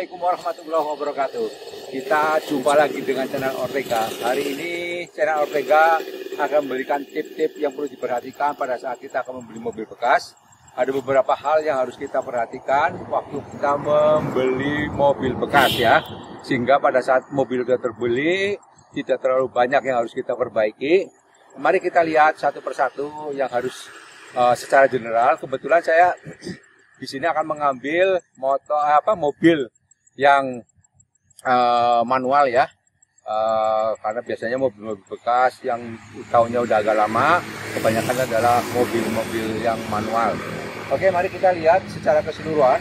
Assalamualaikum warahmatullahi wabarakatuh. Kita jumpa lagi dengan channel Ortega. Hari ini channel Ortega akan memberikan tip-tip yang perlu diperhatikan pada saat kita akan membeli mobil bekas. Ada beberapa hal yang harus kita perhatikan waktu kita membeli mobil bekas ya. Sehingga pada saat mobil sudah terbeli, tidak terlalu banyak yang harus kita perbaiki. Mari kita lihat satu persatu yang harus secara general. Kebetulan saya di sini akan mengambil mobil yang manual ya, karena biasanya mobil-mobil bekas yang tahunnya udah agak lama, kebanyakan adalah mobil-mobil yang manual. Oke, mari kita lihat secara keseluruhan.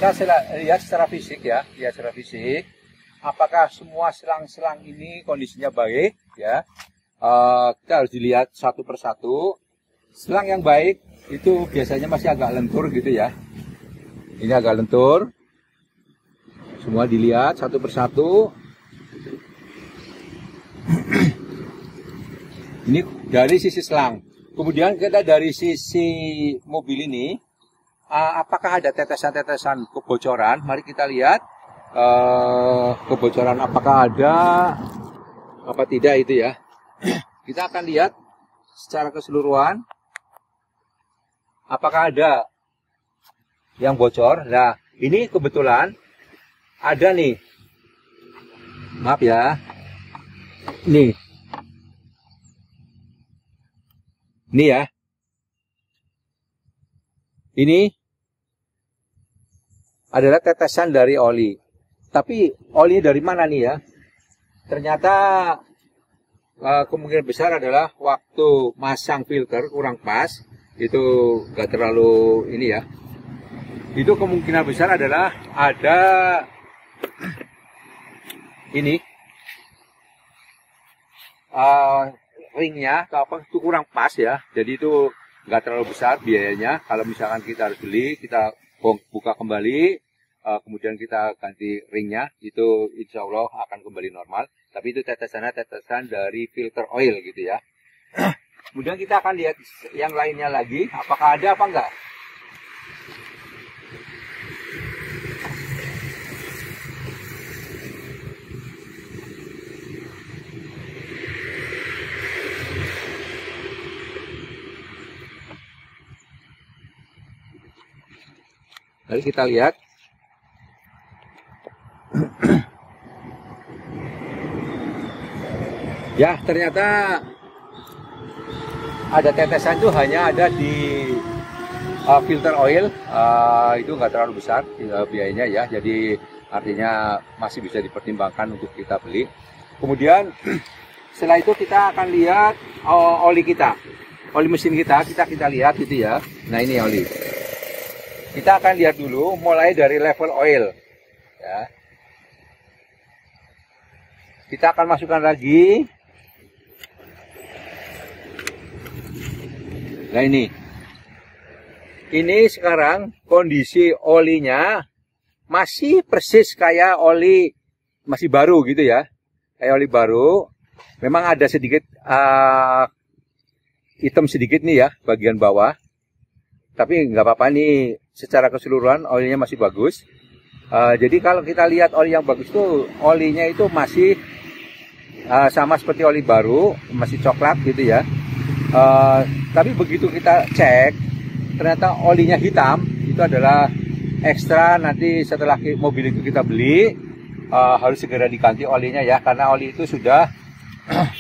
Kita lihat secara fisik ya, secara fisik. Apakah semua selang-selang ini kondisinya baik ya? Kita harus dilihat satu persatu. Selang yang baik itu biasanya masih agak lentur gitu ya. Ini agak lentur. Semua dilihat satu persatu. Ini dari sisi selang. Kemudian kita dari sisi mobil ini, apakah ada tetesan-tetesan kebocoran? Mari kita lihat kebocoran apakah ada, apa tidak itu ya. Kita akan lihat secara keseluruhan. Apakah ada yang bocor? Nah, ini kebetulan ada nih. Maaf ya. Nih. Ini ya. Ini adalah tetesan dari oli. Tapi oli dari mana nih ya? Ternyata kemungkinan besar adalah waktu masang filter kurang pas. Itu gak terlalu ini ya. Itu kemungkinan besar adalah ada ini ringnya atau apa itu kurang pas ya. Jadi itu gak terlalu besar biayanya. Kalau misalkan kita harus beli, kita buka kembali, kemudian kita ganti ringnya, itu insya Allah akan kembali normal. Tapi itu tetesannya tetesan dari filter oil gitu ya. Kemudian kita akan lihat yang lainnya lagi, apakah ada apa enggak. Mari kita lihat. Ya, ternyata ada tetesan itu hanya ada di filter oil, itu nggak terlalu besar biayanya ya, jadi artinya masih bisa dipertimbangkan untuk kita beli. Kemudian setelah itu kita akan lihat oli kita, oli mesin kita lihat gitu ya. Nah ini oli, kita akan lihat dulu mulai dari level oil ya. Kita akan masukkan lagi. Nah ini sekarang kondisi olinya masih persis kayak oli masih baru gitu ya, kayak oli baru. Memang ada sedikit hitam sedikit nih ya bagian bawah, tapi nggak apa-apa nih, secara keseluruhan olinya masih bagus. Jadi kalau kita lihat oli yang bagus tuh olinya itu masih sama seperti oli baru, masih coklat gitu ya. Tapi begitu kita cek, ternyata olinya hitam. Itu adalah ekstra, nanti setelah mobil itu kita beli harus segera diganti olinya ya, karena oli itu sudah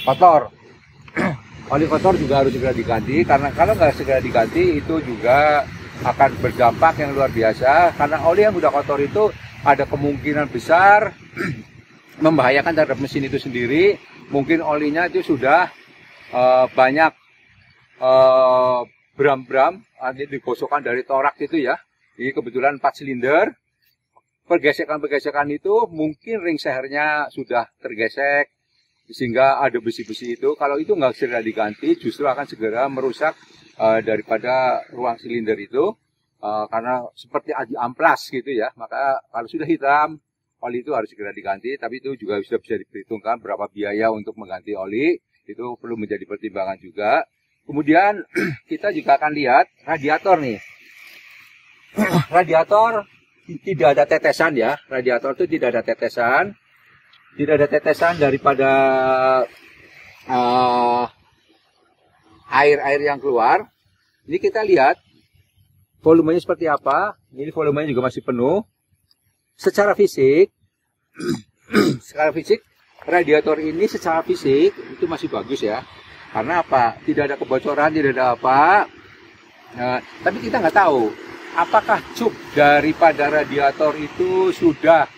kotor. Oli kotor juga harus segera diganti, karena kalau nggak segera diganti itu juga akan berdampak yang luar biasa. Karena oli yang udah kotor itu ada kemungkinan besar membahayakan terhadap mesin itu sendiri. Mungkin olinya itu sudah banyak bram-bram, digosokkan dari torak itu ya. Ini kebetulan 4 silinder. Pergesekan-pergesekan itu mungkin ring sehernya sudah tergesek sehingga ada besi-besi itu. Kalau itu nggak segera diganti, justru akan segera merusak daripada ruang silinder itu, karena seperti amplas gitu ya. Maka kalau sudah hitam, oli itu harus segera diganti. Tapi itu juga sudah bisa diperhitungkan berapa biaya untuk mengganti oli. Itu perlu menjadi pertimbangan juga. Kemudian kita juga akan lihat radiator nih. Radiator tidak ada tetesan ya, radiator itu tidak ada tetesan daripada air-air yang keluar. Ini kita lihat volumenya seperti apa. Ini volumenya juga masih penuh. Secara fisik radiator ini secara fisik itu masih bagus ya. Karena apa? Tidak ada kebocoran, tidak ada apa. Tapi kita nggak tahu apakah cup daripada radiator itu sudah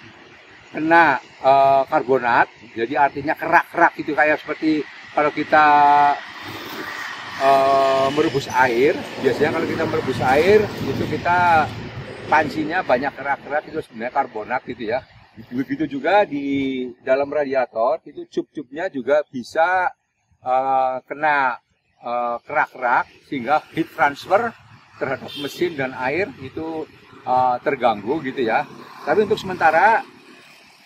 kena karbonat. Jadi artinya kerak-kerak itu, kayak seperti kalau kita merebus air. Biasanya kalau kita merebus air itu kita pancinya banyak kerak-kerak, itu sebenarnya karbonat gitu ya. Begitu juga di dalam radiator itu cup-cupnya juga bisa kena kerak-kerak, sehingga heat transfer terhadap mesin dan air itu terganggu gitu ya. Tapi untuk sementara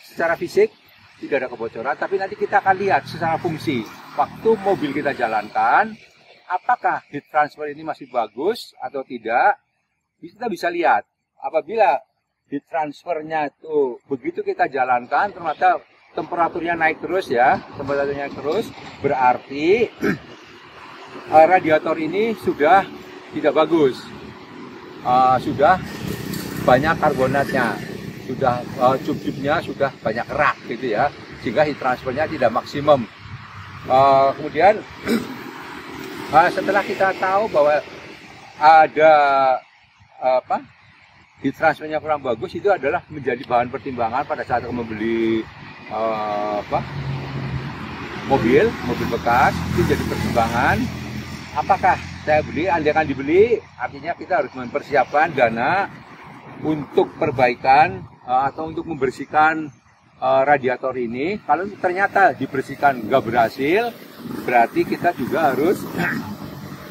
secara fisik tidak ada kebocoran, tapi nanti kita akan lihat secara fungsi waktu mobil kita jalankan apakah heat transfer ini masih bagus atau tidak. Kita bisa lihat apabila heat transfernya itu begitu kita jalankan ternyata temperaturnya naik terus ya, temperaturnya naik terus, berarti radiator ini sudah tidak bagus, sudah banyak karbonatnya, sudah cup-cupnya sudah banyak kerak gitu ya, sehingga heat transfernya tidak maksimum. Kemudian setelah kita tahu bahwa ada heat transfernya kurang bagus, itu adalah menjadi bahan pertimbangan pada saat membeli mobil bekas. Itu jadi pertimbangan, apakah saya beli, andaikan dibeli, artinya kita harus mempersiapkan dana untuk perbaikan atau untuk membersihkan radiator ini. Kalau ternyata dibersihkan nggak berhasil, berarti kita juga harus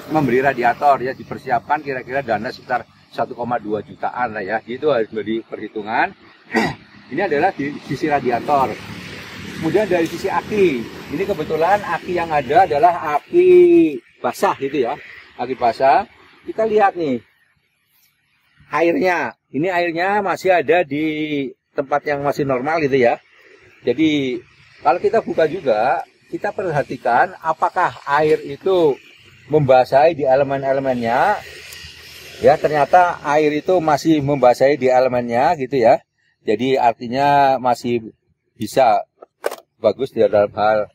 membeli radiator ya, dipersiapkan kira-kira dana sekitar 1,2 jutaan lah ya. Itu harus beri perhitungan. Ini adalah di sisi radiator. Kemudian dari sisi aki, ini kebetulan aki yang ada adalah aki basah gitu ya, aki basah. Kita lihat nih airnya, ini airnya masih ada di tempat yang masih normal gitu ya. Jadi kalau kita buka juga, kita perhatikan apakah air itu membasahi di elemen-elemennya. Ya, ternyata air itu masih membasahi di elemennya gitu ya. Jadi artinya masih bisa bagus di dalam hal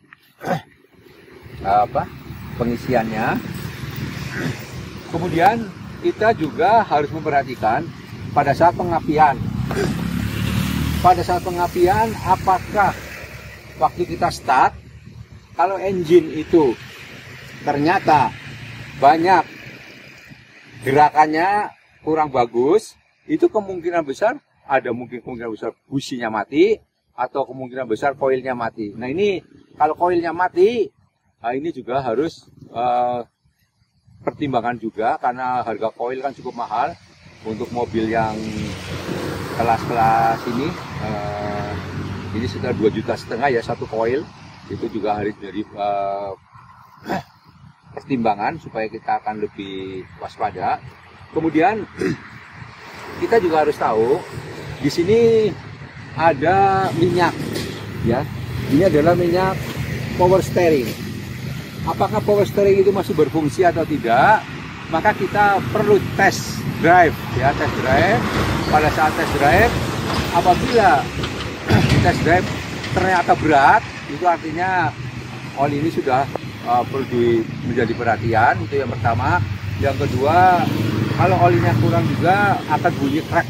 pengisiannya. Kemudian kita juga harus memperhatikan pada saat pengapian. Pada saat pengapian, apakah waktu kita start, kalau engine itu ternyata banyak gerakannya kurang bagus, itu kemungkinan besar kemungkinan besar businya mati, atau kemungkinan besar koilnya mati. Nah ini kalau koilnya mati, ini juga harus pertimbangan juga, karena harga koil kan cukup mahal untuk mobil yang kelas-kelas ini. Ini sekitar 2,5 juta ya satu koil. Itu juga harus jadi pertimbangan supaya kita akan lebih waspada. Kemudian kita juga harus tahu di sini ada minyak ya. Ini adalah minyak power steering. Apakah power steering itu masih berfungsi atau tidak? Maka kita perlu test drive ya, test drive. Pada saat test drive, apabila test drive ternyata berat, itu artinya oli ini sudah perlu menjadi perhatian. Itu yang pertama. Yang kedua, kalau olinya kurang juga akan bunyi krek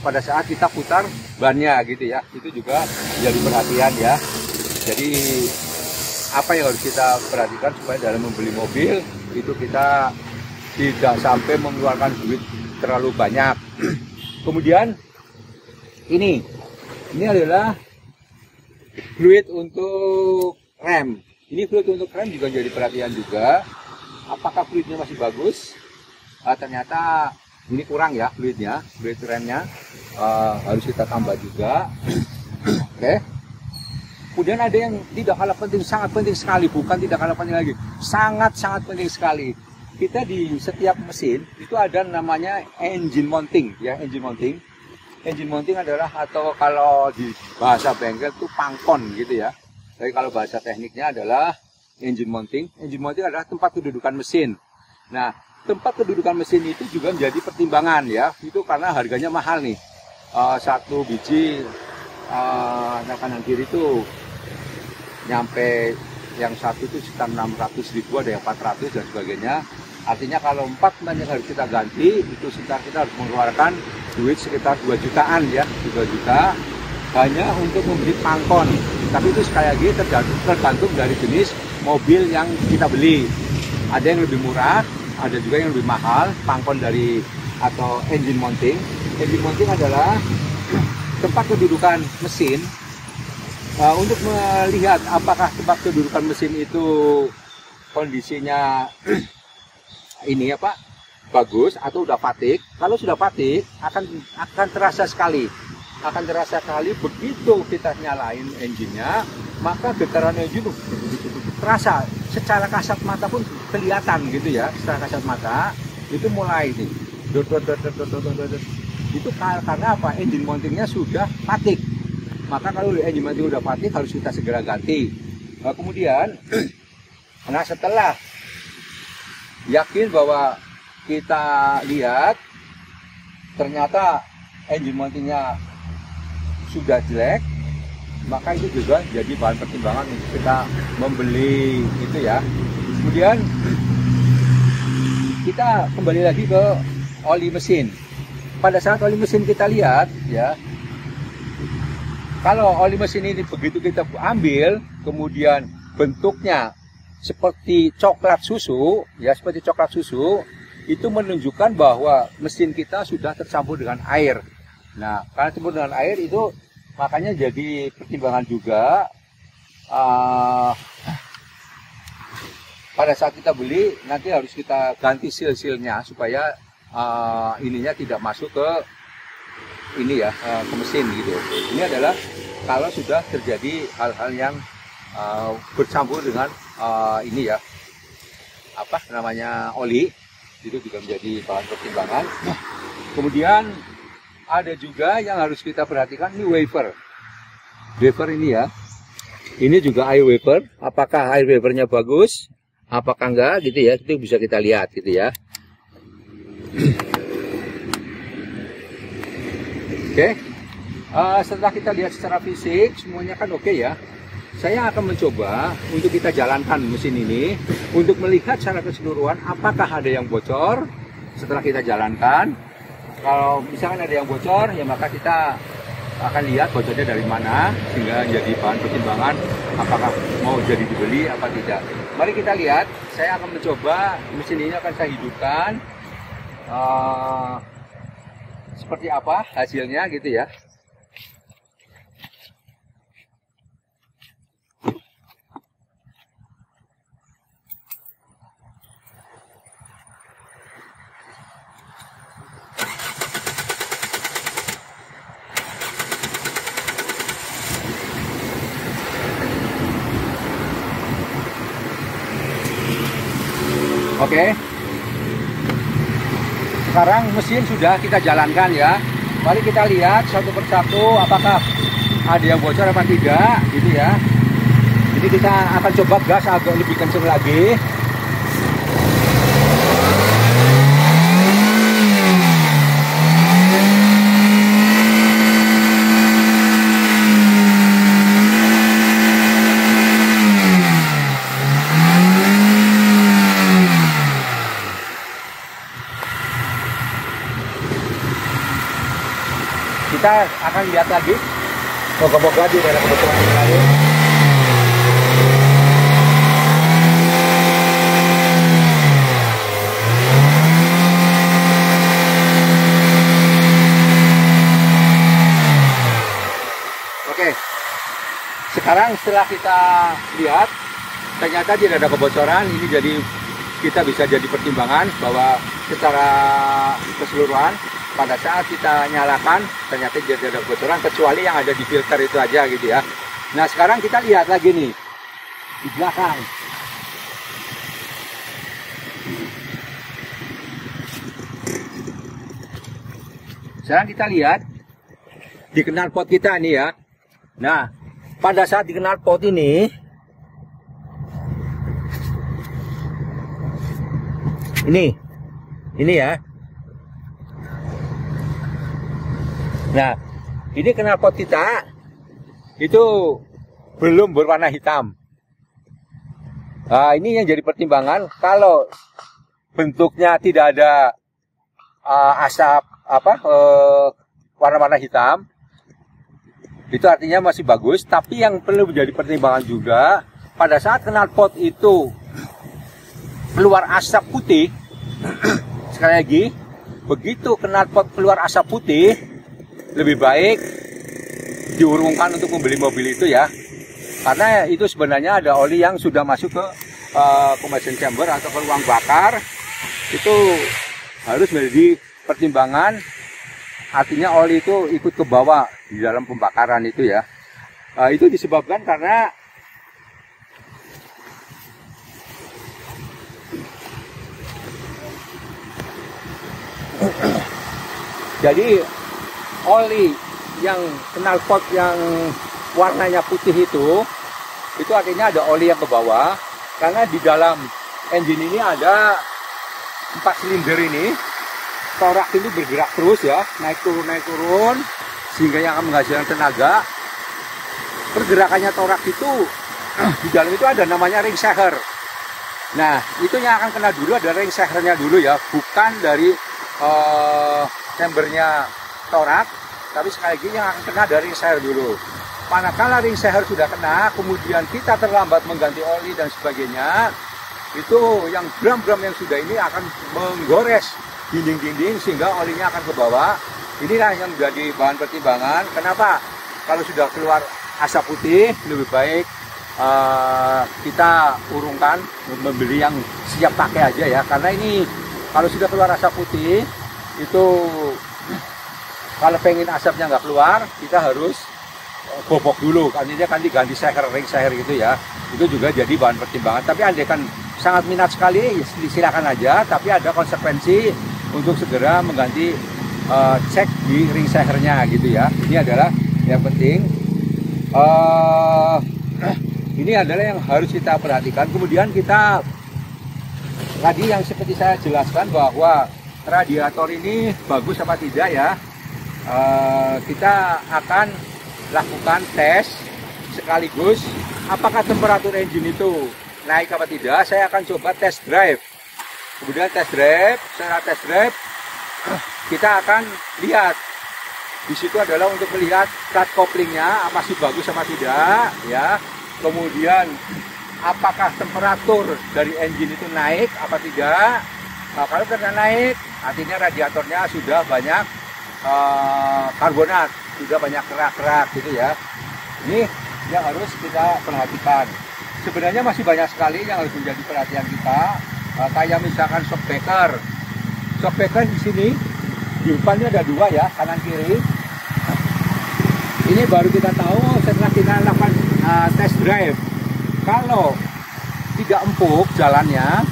pada saat kita putar bannya gitu ya. Itu juga jadi perhatian ya. Jadi apa yang harus kita perhatikan supaya dalam membeli mobil itu kita tidak sampai mengeluarkan duit terlalu banyak. Kemudian ini adalah fluid untuk rem. Ini fluid untuk rem juga jadi perhatian juga. Apakah fluidnya masih bagus? Ternyata ini kurang ya fluidnya, fluid remnya. Harus kita tambah juga. Oke. Kemudian ada yang tidak kalah penting, sangat penting sekali, bukan tidak kalah penting lagi, sangat penting sekali. kita di setiap mesin itu ada namanya engine mounting ya, engine mounting. Engine mounting adalah, atau kalau di bahasa bengkel itu pangkon gitu ya. Tapi kalau bahasa tekniknya adalah engine mounting. Engine mounting adalah tempat kedudukan mesin. Nah, tempat kedudukan mesin itu juga menjadi pertimbangan ya. Itu karena harganya mahal nih. Satu biji kanan kiri itu nyampe, yang satu itu sekitar 600.000, ada yang 400 dan sebagainya. Artinya kalau 4 banyak harus kita ganti, itu sekitar kita harus mengeluarkan duit sekitar 2 jutaan ya, 2 juta hanya untuk membeli pangkon. Tapi itu sekali lagi tergantung dari jenis mobil yang kita beli. Ada yang lebih murah, ada juga yang lebih mahal pangkon dari atau engine mounting. Engine mounting adalah tempat kedudukan mesin. Untuk melihat apakah tempat kedudukan mesin itu kondisinya ini apa bagus atau udah fatik. Kalau sudah fatik akan terasa sekali, begitu kita nyalain engine-nya, maka getaran engine terasa secara kasat mata pun kelihatan gitu ya. Secara kasat mata itu mulai nih itu karena apa, engine mountingnya sudah fatik. Maka kalau engine mounting udah fatik harus kita segera ganti. Kemudian nah setelah yakin bahwa kita lihat ternyata engine mountingnya sudah jelek, maka itu juga jadi bahan pertimbangan untuk kita membeli itu ya. Kemudian kita kembali lagi ke oli mesin. Pada saat oli mesin kita lihat ya, kalau oli mesin ini begitu kita ambil, kemudian bentuknya seperti coklat susu, ya seperti coklat susu, itu menunjukkan bahwa mesin kita sudah tercampur dengan air. Nah, karena tercampur dengan air itu makanya jadi pertimbangan juga pada saat kita beli nanti harus kita ganti seal-sealnya supaya ininya tidak masuk ke ini ya, ke mesin gitu. Ini adalah kalau sudah terjadi hal-hal yang bercampur dengan ini ya, apa namanya, oli, itu juga menjadi bahan pertimbangan. Kemudian ada juga yang harus kita perhatikan, ini wafer ini ya, ini juga air wafer. Apakah air wafernya bagus, apakah enggak gitu ya, itu bisa kita lihat gitu ya. Oke. Setelah kita lihat secara fisik semuanya kan oke ya, saya akan mencoba untuk kita jalankan mesin ini untuk melihat secara keseluruhan apakah ada yang bocor. Setelah kita jalankan, kalau misalkan ada yang bocor ya maka kita akan lihat bocornya dari mana sehingga jadi bahan pertimbangan apakah mau jadi dibeli apa tidak. Mari kita lihat. Saya akan mencoba mesin ini, akan saya hidupkan seperti apa hasilnya gitu ya. Oke. Sekarang mesin sudah kita jalankan ya. Mari kita lihat satu persatu apakah ada yang bocor apa tidak gitu ya. Jadi kita akan coba gas agak lebih kencang lagi. Kita akan lihat lagi, moga-moga di daerah kebocoran yang lalu. Oke, sekarang setelah kita lihat ternyata tidak ada kebocoran, ini jadi kita bisa jadi pertimbangan bahwa secara keseluruhan pada saat kita nyalakan ternyata tidak ada kebocoran kecuali yang ada di filter itu aja gitu ya. Nah sekarang kita lihat lagi nih di belakang. sekarang kita lihat di knalpot kita nih ya. Nah, pada saat di knalpot ini ya. Nah, ini knalpot kita itu belum berwarna hitam. Nah, ini yang jadi pertimbangan kalau bentuknya tidak ada asap warna-warna hitam, itu artinya masih bagus. Tapi yang perlu menjadi pertimbangan juga, pada saat knalpot itu keluar asap putih, sekali lagi, begitu knalpot keluar asap putih, lebih baik diurungkan untuk membeli mobil itu ya, karena itu sebenarnya ada oli yang sudah masuk ke combustion chamber atau ke ruang bakar. Itu harus menjadi pertimbangan, artinya oli itu ikut ke bawah di dalam pembakaran itu ya. Itu disebabkan karena jadi oli yang knalpot yang warnanya putih itu artinya ada oli yang ke bawah, karena di dalam engine ini ada 4 silinder ini, torak ini bergerak terus ya, naik turun, sehingga yang akan menghasilkan tenaga. Pergerakannya torak itu di dalam itu ada namanya ring seher. Nah, itu yang akan kena dulu ada ring sehernya dulu ya, bukan dari chambernya torak, tapi sekali lagi yang akan kena dari ring seher dulu. Manakala ring seher sudah kena, kemudian kita terlambat mengganti oli dan sebagainya, itu yang gram-gram yang sudah ini akan menggores dinding-dinding sehingga olinya akan ke bawah. Inilah yang menjadi bahan pertimbangan. Kenapa? Kalau sudah keluar asap putih, lebih baik kita urungkan, membeli yang siap pakai aja ya. Karena ini kalau sudah keluar asap putih, itu kalau pengen asapnya nggak keluar, kita harus bobok dulu, kan ini kan diganti seher, ring seher gitu ya. Itu juga jadi bahan pertimbangan. Tapi andai kan sangat minat sekali, silakan aja. Tapi ada konsekuensi untuk segera mengganti cek di ring sehernya gitu ya. Ini adalah yang penting. Ini adalah yang harus kita perhatikan. Kemudian kita tadi yang seperti saya jelaskan bahwa radiator ini bagus apa tidak ya. Kita akan lakukan tes sekaligus apakah temperatur engine itu naik apa tidak. Saya akan coba test drive. Kemudian test drive, secara test drive kita akan lihat di situ adalah untuk melihat cut couplingnya masih bagus apa tidak ya. Kemudian apakah temperatur dari engine itu naik apa tidak. Nah, kalau ternyata naik, artinya radiatornya sudah banyak karbonat, sudah banyak kerak-kerak gitu ya. Ini yang harus kita perhatikan. Sebenarnya masih banyak sekali yang harus menjadi perhatian kita. Kayak misalkan shock breaker. Shock breaker di sini, di depannya ada 2 ya, kanan kiri. Ini baru kita tahu setelah kita lakukan test drive. Kalau tidak empuk jalannya,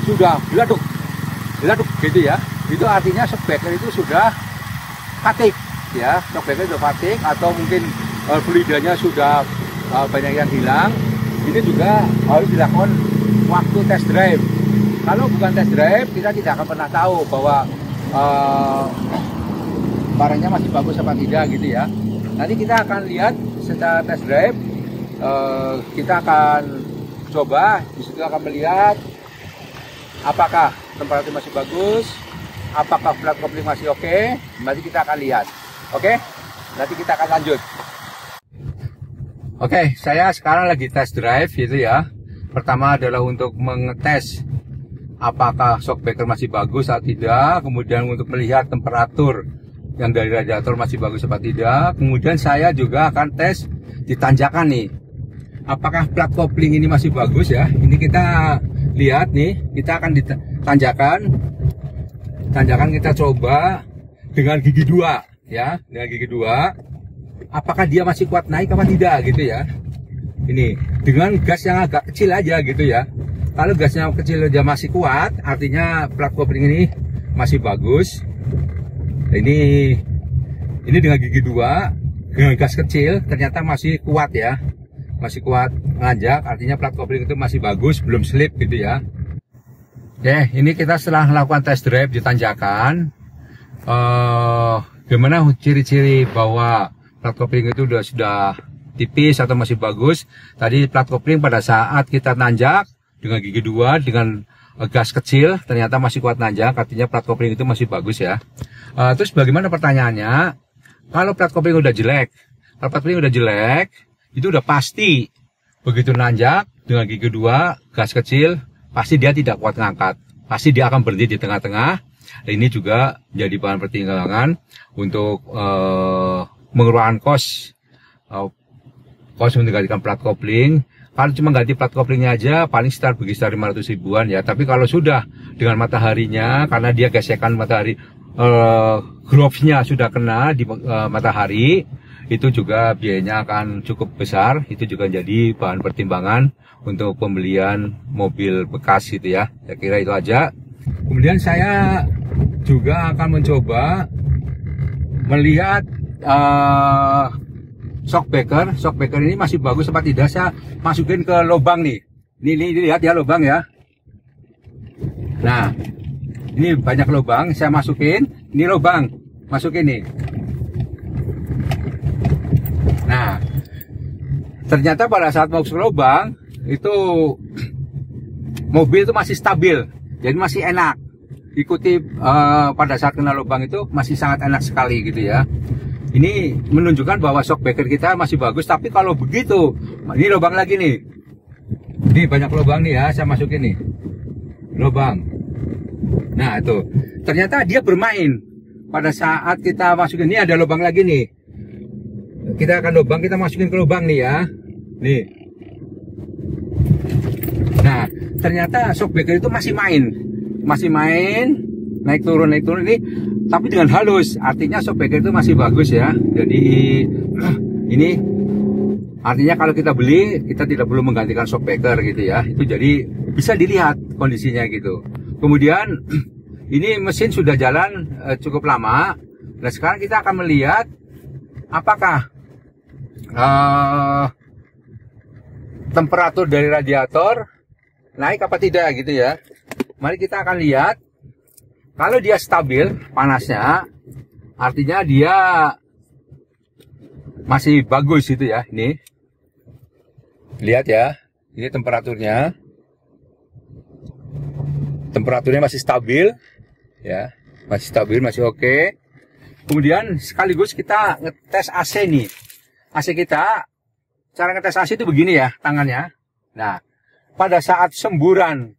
sudah geladuk gitu ya. Itu artinya shock breaker itu sudah fatigue ya, shock breaker sudah fatigue, atau mungkin fluidanya sudah banyak yang hilang. Ini juga harus dilakukan waktu test drive. Kalau bukan test drive, kita tidak akan pernah tahu bahwa barangnya masih bagus apa tidak gitu ya. Nanti kita akan lihat setelah test drive, kita akan coba, disitu akan melihat apakah temperatur masih bagus, apakah flat coupling masih oke. Nanti kita akan lihat. Oke, nanti kita akan lanjut. Oke, saya sekarang lagi test drive gitu ya. Pertama adalah untuk mengetes apakah shock breaker masih bagus atau tidak. Kemudian untuk melihat temperatur yang dari radiator masih bagus atau tidak. Kemudian saya juga akan tes di tanjakan nih, apakah flat coupling ini masih bagus ya. Ini kita lihat nih, kita akan di tanjakan kita coba dengan gigi 2 ya, dengan gigi 2 apakah dia masih kuat naik apa tidak gitu ya. Ini dengan gas yang agak kecil aja gitu ya. Kalau gasnya kecil aja masih kuat, artinya flat coupling ini masih bagus. Ini dengan gigi 2, dengan gas kecil ternyata masih kuat ya, masih kuat nanjak, artinya plat kopling itu masih bagus, belum slip gitu ya. Oke, ini kita setelah melakukan test drive di tanjakan, gimana ciri-ciri bahwa plat kopling itu sudah tipis atau masih bagus? Tadi plat kopling pada saat kita nanjak dengan gigi 2 dengan gas kecil ternyata masih kuat nanjak, artinya plat kopling itu masih bagus ya. Terus bagaimana pertanyaannya? Kalau plat kopling udah jelek, kalau plat kopling udah jelek, itu udah pasti begitu nanjak dengan gigi 2 gas kecil, pasti dia tidak kuat ngangkat, pasti dia akan berhenti di tengah-tengah. Ini juga jadi bahan pertimbangan untuk mengeluarkan kos menggantikan plat kopling. Kalau cuma ganti plat koplingnya aja paling berkisar 500 ribuan ya. Tapi kalau sudah dengan mataharinya, karena dia gesekan matahari, groove-nya sudah kena di matahari, itu juga biayanya akan cukup besar. Itu juga jadi bahan pertimbangan untuk pembelian mobil bekas gitu ya. Saya kira itu aja. Kemudian saya juga akan mencoba melihat shockbreaker ini masih bagus apa tidak. Saya masukin ke lubang nih. Ini lihat ya lubang ya. Nah, ini banyak lubang, saya masukin. Ini lubang, masukin nih. Nah, ternyata pada saat masuk ke lubang itu mobil itu masih stabil, jadi masih enak. Ikuti pada saat kena lubang itu masih sangat enak sekali gitu ya. Ini menunjukkan bahwa shockbreaker kita masih bagus. Tapi kalau begitu, ini lubang lagi nih. Ini banyak lubang nih ya, saya masukin nih lubang. Nah itu ternyata dia bermain pada saat kita masukin. Ini ada lubang lagi nih. Kita akan lubang, kita masukin ke lubang nih ya. Nih. Nah ternyata shockbreaker itu masih main, naik turun ini, tapi dengan halus. Artinya shockbreaker itu masih bagus ya. Jadi ini artinya kalau kita beli, kita tidak perlu menggantikan shockbreaker gitu ya. Itu jadi bisa dilihat kondisinya gitu. Kemudian ini mesin sudah jalan cukup lama. Nah sekarang kita akan melihat apakah temperatur dari radiator naik apa tidak gitu ya. Mari kita akan lihat. Kalau dia stabil panasnya, artinya dia masih bagus gitu ya. Ini lihat ya, ini temperaturnya masih stabil ya, masih stabil, masih oke. Kemudian sekaligus kita ngetes AC nih. AC kita, cara ngetes AC itu begini ya tangannya. Nah pada saat semburan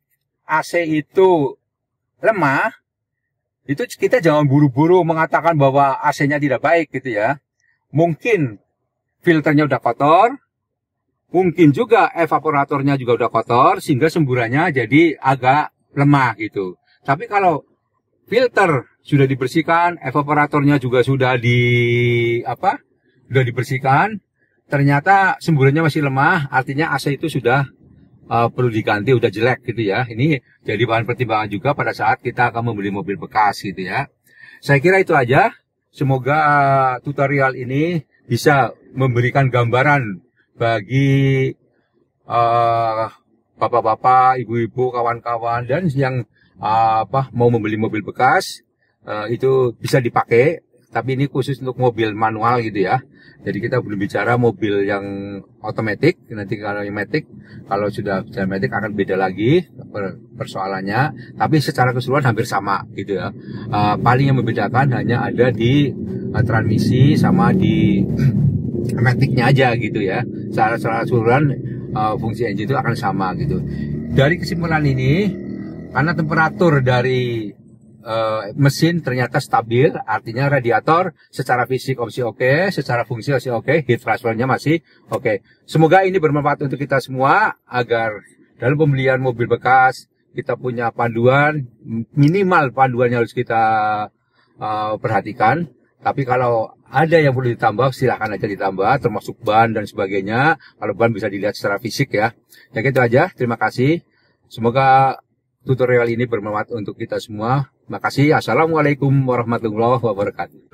AC itu lemah, itu kita jangan buru-buru mengatakan bahwa AC-nya tidak baik gitu ya. Mungkin filternya udah kotor, mungkin juga evaporatornya juga udah kotor, sehingga semburannya jadi agak lemah gitu. Tapi kalau filter sudah dibersihkan, evaporatornya juga sudah dibersihkan, ternyata semburannya masih lemah, artinya AC itu sudah perlu diganti, udah jelek gitu ya. Ini jadi bahan pertimbangan juga pada saat kita akan membeli mobil bekas gitu ya. Saya kira itu aja. Semoga tutorial ini bisa memberikan gambaran bagi bapak-bapak, ibu-ibu, kawan-kawan dan yang mau membeli mobil bekas, itu bisa dipakai. Tapi ini khusus untuk mobil manual gitu ya. Jadi kita belum bicara mobil yang otomatis. Nanti kalau yang matic, kalau sudah matic akan beda lagi persoalannya. Tapi secara keseluruhan hampir sama gitu ya. Paling yang membedakan hanya ada di transmisi sama di maticnya aja gitu ya. Secara keseluruhan fungsi engine itu akan sama gitu. Dari kesimpulan ini, karena temperatur dari mesin ternyata stabil, artinya radiator secara fisik masih oke, secara fungsi masih oke, heat transfernya masih oke. Semoga ini bermanfaat untuk kita semua, agar dalam pembelian mobil bekas kita punya panduan, minimal panduannya harus kita perhatikan. Tapi kalau ada yang perlu ditambah, silahkan aja ditambah, termasuk ban dan sebagainya. Kalau ban bisa dilihat secara fisik ya. Ya gitu aja, terima kasih. Semoga tutorial ini bermanfaat untuk kita semua. Makasih. Assalamualaikum warahmatullahi wabarakatuh.